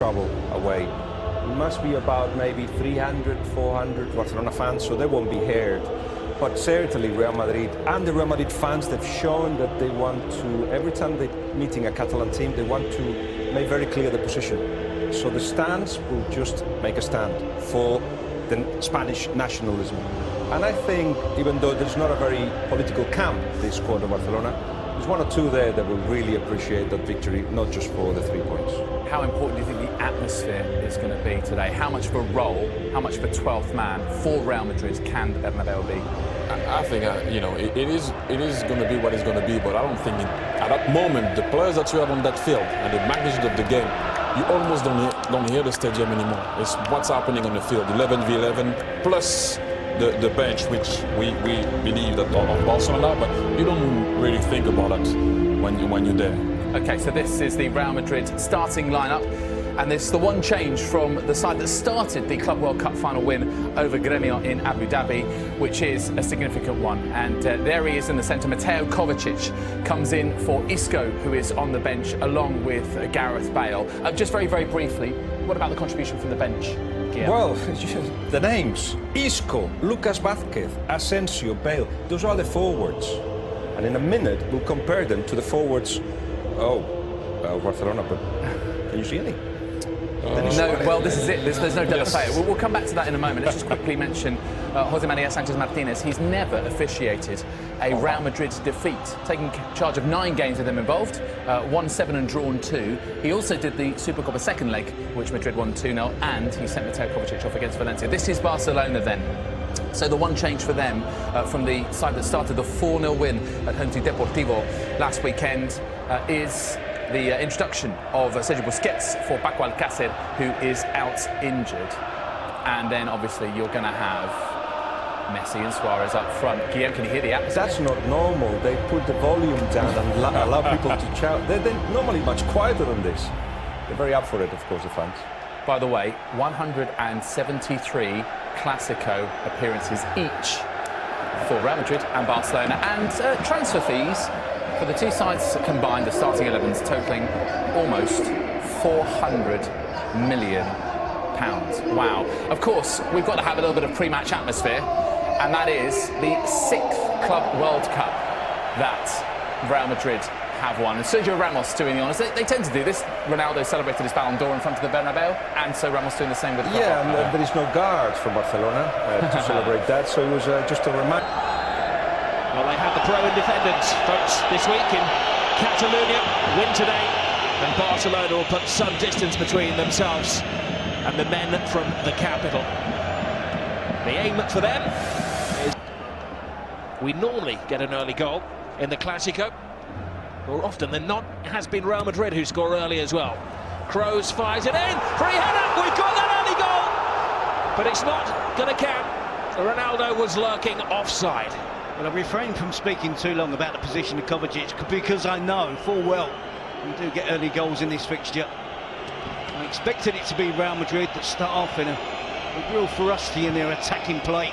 trouble away. It must be about maybe 300, 400 Barcelona fans, so they won't be heard. But certainly Real Madrid and the Real Madrid fans, they've shown that they want to, every time they're meeting a Catalan team, they want to make very clear the position. So the stands will just make a stand for the Spanish nationalism. And I think, even though there's not a very political camp, this squad of Barcelona, there's one or two there that will really appreciate that victory, not just for the 3 points. How important do you think the atmosphere is going to be today? How much of a role, how much of a 12th man for Real Madrid can the Bernabeu be? I think, you know, it is going to be what it's going to be, but I don't think at that moment, the players that you have on that field and the magnitude of the game, you almost don't hear the stadium anymore. It's what's happening on the field, 11v11, plus the bench, which we believe that of Barcelona, but you don't really think about it when you're there. Okay, so this is the Real Madrid starting lineup, and this is the one change from the side that started the Club World Cup final win over Gremio in Abu Dhabi, which is a significant one. And there he is in the centre. Mateo Kovacic comes in for Isco, who is on the bench, along with Gareth Bale. Just very, very briefly, what about the contribution from the bench? Well, the names: Isco, Lucas Vázquez, Asensio, Bale. Those are the forwards. And in a minute, we'll compare them to the forwards. Barcelona, but can you see any? No, well, this is it. There's no doubt about it. We'll come back to that in a moment. Let's just quickly mention Jose Maria Sanchez Martinez. He's never officiated a Real Madrid defeat, taking charge of 9 games with them involved, won 7 and drawn 2. He also did the Supercopa second leg, which Madrid won 2-0, and he sent Mateo Kovacic off against Valencia. This is Barcelona then. So the one change for them from the side that started the 4-0 win at home to Deportivo last weekend is the introduction of Sergio Busquets for Paco Alcácer, who is out injured. And then obviously you're going to have Messi and Suarez up front. Guillaume, can you hear the atmosphere? That's not normal. They put the volume down and allow people to shout. They're normally much quieter than this. They're very up for it, of course, the fans. By the way, 173 Clasico appearances each for Real Madrid and Barcelona, and transfer fees for the two sides combined, the starting 11s, totalling almost £400 million. Wow. Of course, we've got to have a little bit of pre-match atmosphere, and that is the 6th Club World Cup that Real Madrid have won. And Sergio Ramos doing the honours. They tend to do this. Ronaldo celebrated his Ballon d'Or in front of the Bernabeu, and so Ramos doing the same with the Club. Yeah, and there is no guards from Barcelona to celebrate that, so it was just a reminder. Well, they had the pro-independence votes this week in Catalonia, win today, and Barcelona will put some distance between themselves and the men from the capital. The aim for them is... We normally get an early goal in the Clasico. More often than not, it has been Real Madrid who score early as well. Kroos fires it in, free header, we've got that early goal! But it's not going to count. Ronaldo was lurking offside. Well, I refrain from speaking too long about the position of Kovacic because I know full well we do get early goals in this fixture. I expected it to be Real Madrid that start off in a real ferocity in their attacking play.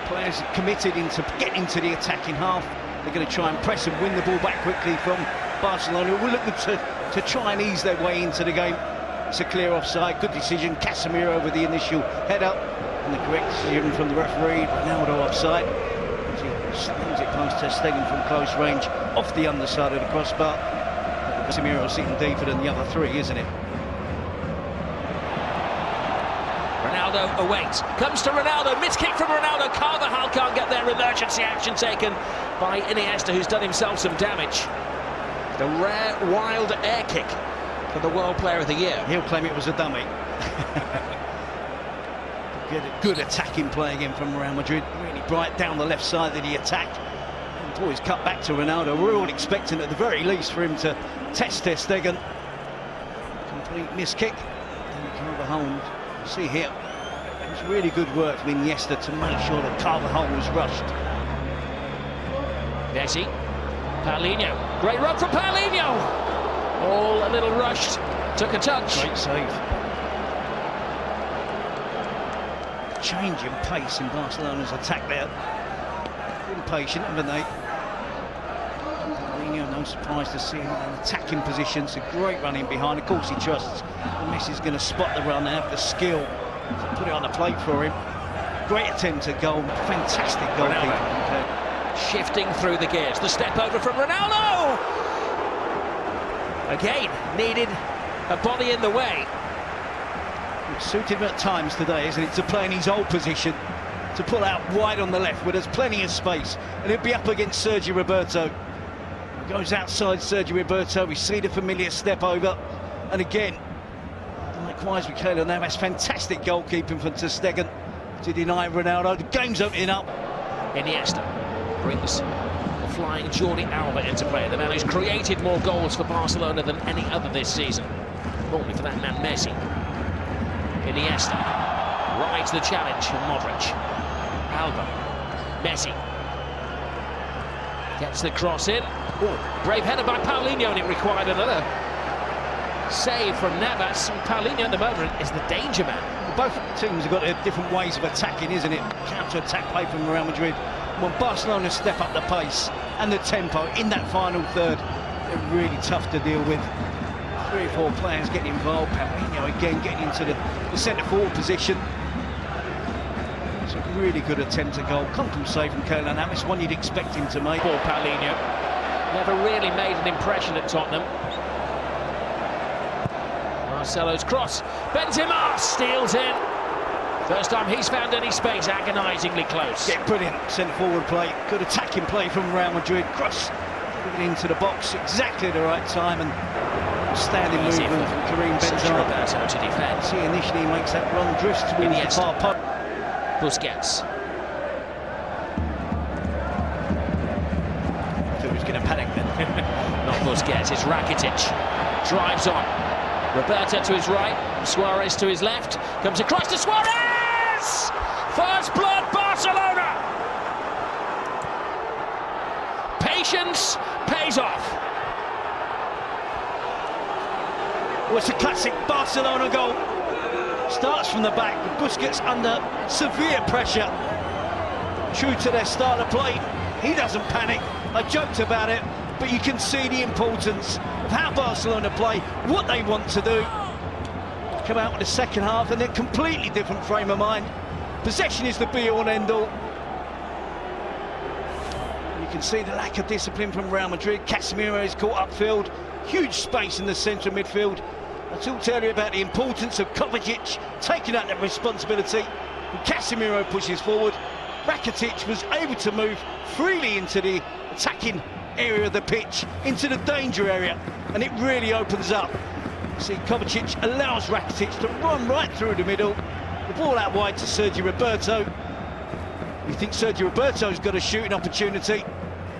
Players are committed into getting to the attacking half. They're going to try and press and win the ball back quickly from Barcelona. We're looking to try and ease their way into the game. It's a clear offside. Good decision. Casemiro with the initial header. And the correct decision from the referee. Ronaldo offside. As he slams it past Ter Stegen from close range off the underside of the crossbar. Casemiro sitting deeper than the other 3, isn't it? Ronaldo awaits. Comes to Ronaldo. Miss-kick from Ronaldo. Carvajal can't get there. Emergency action taken by Iniesta, who's done himself some damage. The rare, wild air kick for the World Player of the Year. He'll claim it was a dummy. Good attacking play again from Real Madrid. Really bright down the left side of the attack. And always cut back to Ronaldo. We're all expecting at the very least for him to test Ter Stegen. Complete miss-kick. And Carvajal, see here, it was really good work from Iniesta to make sure that Carvajal was rushed. Messi, Paulinho, great run from Paulinho. All a little rushed, took a touch. Great save. Change in pace in Barcelona's attack there. Been patient, haven't they? Paulinho, no surprise to see him in an attacking position. It's a great running behind. Of course, he trusts Messi's going to spot the run and have the skill to put it on the plate for him. Great attempt at goal, fantastic goalkeeper. Shifting through the gears, the step over from Ronaldo! Again, needed a body in the way. It suited him at times today, isn't it, to play in his old position, to pull out wide on the left where there's plenty of space, and he'll be up against Sergio Roberto. Goes outside Sergio Roberto, we see the familiar step over, and again, likewise with Keylor Navas, fantastic goalkeeping from Ter Stegen to deny Ronaldo. The game's opening up. Iniesta brings the flying Jordi Alba into play, the man who's created more goals for Barcelona than any other this season. Normally for that man Messi. Iniesta rides the challenge from Modric. Alba, Messi gets the cross in. Ooh, brave header by Paulinho, and it required another save from Navas. And Paulinho at the moment is the danger man. Both teams have got their different ways of attacking, isn't it? Counter-attack play from Real Madrid. When Barcelona step up the pace and the tempo in that final third, they're really tough to deal with. 3 or 4 players getting involved. Paulinho again getting into the centre-forward position. It's a really good attempt at goal. Compensated from Keylor Navas, one you'd expect him to make. Poor Paulinho. Never really made an impression at Tottenham. Marcelo's cross. Benzema steals in. First time he's found any space, agonisingly close. Yeah, brilliant centre-forward play. Good attacking play from Real Madrid. Cross into the box exactly at the right time, and standing movement from Karim Benzema. Roberto to defend. See, initially he makes that run, drifts towards the far post. Busquets. I thought he was going to panic then. Not Busquets, it's Rakitic. Drives on. Roberto to his right, Suarez to his left. Comes across to Suarez! First blood, Barcelona! Patience pays off. Well, it's a classic Barcelona goal. Starts from the back, with Busquets under severe pressure. True to their style of play, he doesn't panic. I joked about it, but you can see the importance of how Barcelona play, what they want to do. Come out in the second half and a completely different frame of mind. Possession is the be-all and end-all. You can see the lack of discipline from Real Madrid. Casemiro is caught upfield. Huge space in the centre midfield. I talked earlier about the importance of Kovacic taking out that responsibility. And Casemiro pushes forward. Rakitic was able to move freely into the attacking area of the pitch, into the danger area, and it really opens up. See, Kovacic allows Rakitic to run right through the middle. The ball out wide to Sergio Roberto. You think Sergio Roberto's got a shooting opportunity.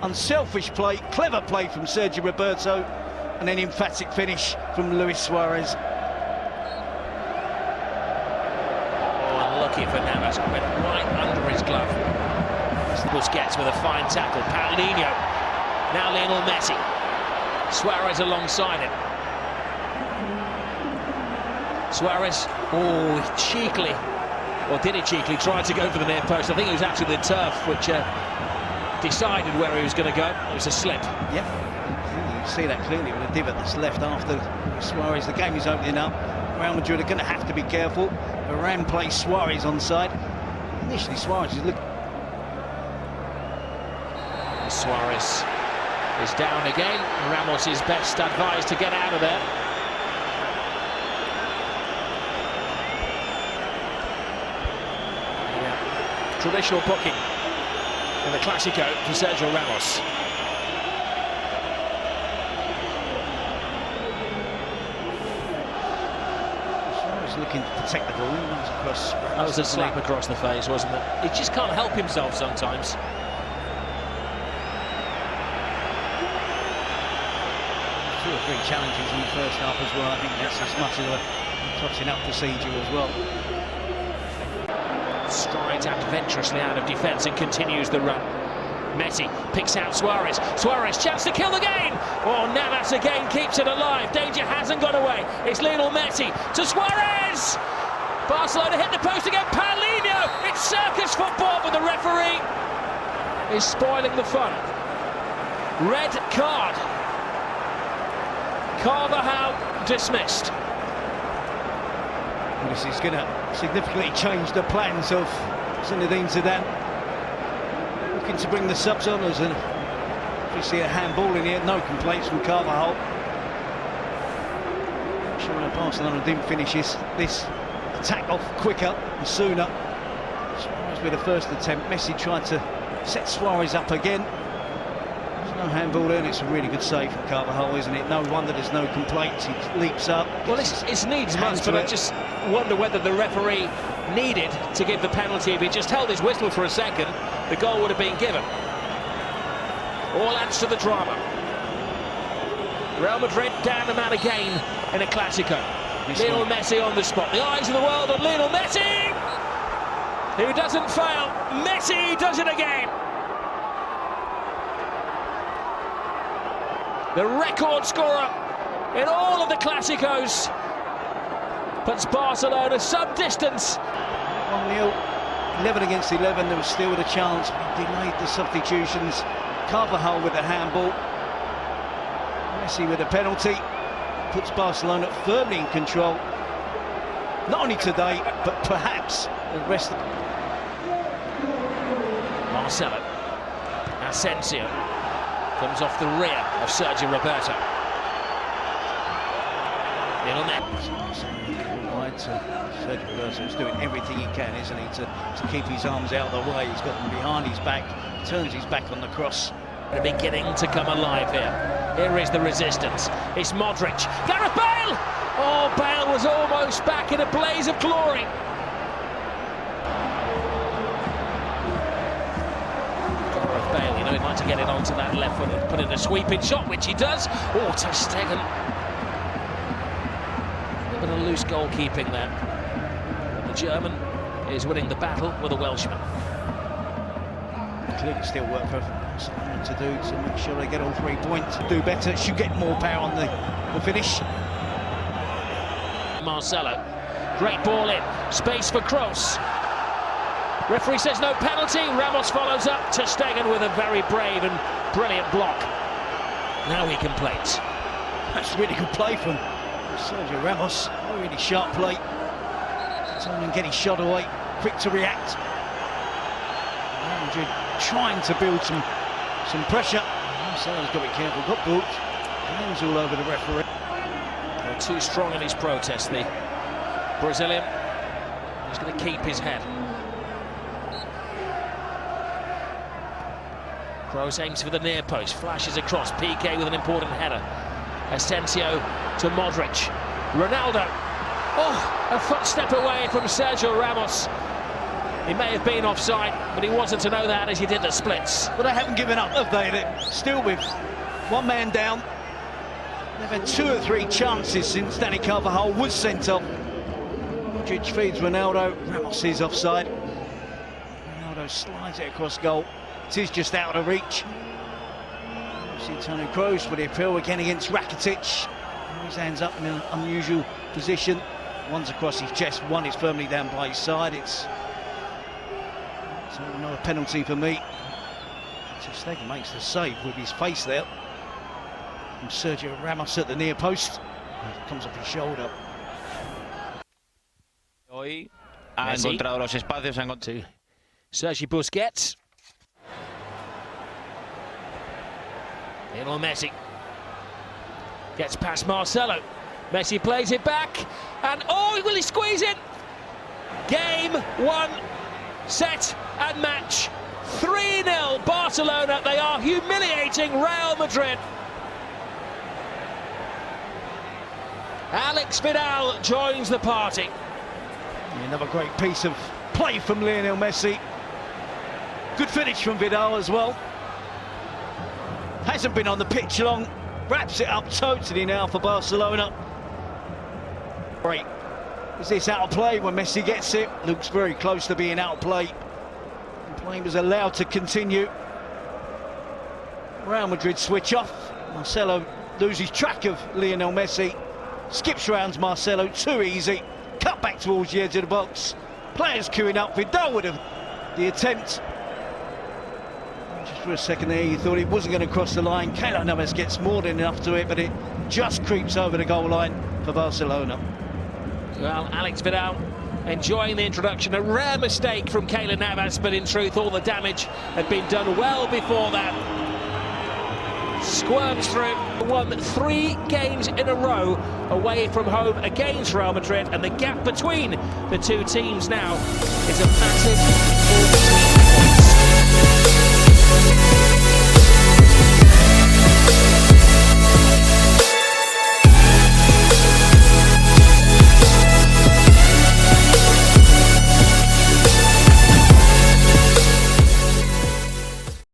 Unselfish play, clever play from Sergio Roberto, and then emphatic finish from Luis Suarez. Oh, unlucky for Navas, went right under his glove. Busquets with a fine tackle. Paulinho. Now Lionel Messi. Suarez alongside him. Suarez, oh, cheekily, or did he cheekily, tried to go for the near post. I think it was actually the turf which decided where he was going to go. It was a slip. Yep, you see that clearly with the divot that's left after Suarez. The game is opening up. Real Madrid are going to have to be careful. Varane plays Suarez onside. Initially Suarez is looking... Suarez is down again. Ramos is best advised to get out of there. Traditional booking in the Clasico for Sergio Ramos. Suarez looking to protect the ball. That was a slap across the face, wasn't it? He just can't help himself sometimes. Two or three challenges in the first half as well. I think that's as much as a touching up procedure as well. Strides adventurously out of defence and continues the run. Messi picks out Suarez. Suarez, chance to kill the game. Oh, Navas again keeps it alive. Danger hasn't got away. It's Lionel Messi to Suarez. Barcelona hit the post again. Paulinho. It's circus football, but the referee is spoiling the fun. Red card. Carvajal dismissed. This is going to significantly change the plans of Zinedine Zidane. Looking to bring the subs on as obviously a handball in here. No complaints from Carvajal. I'm sure Barcelona didn't finish this attack off quicker and sooner. Suarez with the first attempt. Messi tried to set Suarez up again. There's no handball there, and it's a really good save from Carvajal, isn't it? No wonder there's no complaints. He leaps up. Well, it's needs must, but I just wonder whether the referee needed to give the penalty. If he just held his whistle for a second, the goal would have been given. All adds to the drama. Real Madrid down the man again in a Clasico. Lionel Messi on the spot. The eyes of the world on Lionel Messi, who doesn't fail. Messi does it again. The record scorer in all of the Clásicos puts Barcelona some distance. 1-0, 11 against 11. There was still a chance. He delayed the substitutions. Carvajal with the handball. Messi with a penalty. Puts Barcelona firmly in control. Not only today, but perhaps the rest of Marcelo. Asensio comes off the rear of Sergio Roberto. Lionel Messi. wide to Sergio Roberto, who's doing everything he can, isn't he, to keep his arms out of the way. He's got them behind his back, turns his back on the cross. They're beginning to come alive here. Here is the resistance. It's Modric. Gareth Bale! Oh, Bale was almost back in a blaze of glory. Gareth Bale, you know, he'd like to get it onto that left foot and put in a sweeping shot, which he does. Oh, ter Stegen. A bit of loose goalkeeping there. The German is winning the battle with a Welshman. Clearly still work for Barcelona to do to make sure they get all 3 points. Do better, should get more power on the finish. Marcelo, great ball in, space for Kroos. Referee says no penalty. Ramos follows up. Ter Stegen with a very brave and brilliant block. Now he complains. That's really good play from Sergio Ramos. Really sharp play. Turn and get his shot away. Quick to react. Real Madrid trying to build some pressure. Marcelo's got to be careful. Got booked. Hands all over the referee. Well, too strong in his protest, the Brazilian. He's going to keep his head. Kroos aims for the near post, flashes across. PK with an important header. Asensio to Modric. Ronaldo. Oh, a footstep away from Sergio Ramos. He may have been offside, but he wasn't to know that as he did the splits. But they haven't given up, have they? They're still with one man down. They've had 2 or 3 chances since Danny Carvajal was sent off. Modric feeds Ronaldo. Ramos is offside. Ronaldo slides it across goal. It is just out of reach. See Toni Kroos with the appeal again against Rakitic. His hands up in an unusual position. One's across his chest, one is firmly down by his side. It's another penalty for me. Ter Stegen makes the save with his face there. From Sergio Ramos at the near post. It comes off his shoulder. Hoy ha encontrado los espacios, ha encontrado Sergi Busquets. Lionel Messi gets past Marcelo. Messi plays it back, and oh, will he squeeze it? Game 1, set and match. 3-0 Barcelona. They are humiliating Real Madrid. Alex Vidal joins the party. Another great piece of play from Lionel Messi. Good finish from Vidal as well. Hasn't been on the pitch long. Wraps it up totally now for Barcelona. Great. Is this out of play when Messi gets it? Looks very close to being out of play. The play was allowed to continue. Real Madrid switch off. Marcelo loses track of Lionel Messi. Skips round Marcelo, too easy. Cut back towards the edge of the box. Players queuing up. Vidal would have the attempt. Just for a second there, you thought it wasn't going to cross the line. Keylor Navas gets more than enough to it, but it just creeps over the goal line for Barcelona. Well, Alex Vidal enjoying the introduction. A rare mistake from Keylor Navas, but in truth, all the damage had been done well before that. Squirms through, won 3 games in a row away from home against Real Madrid, and the gap between the two teams now is a massive 14 points.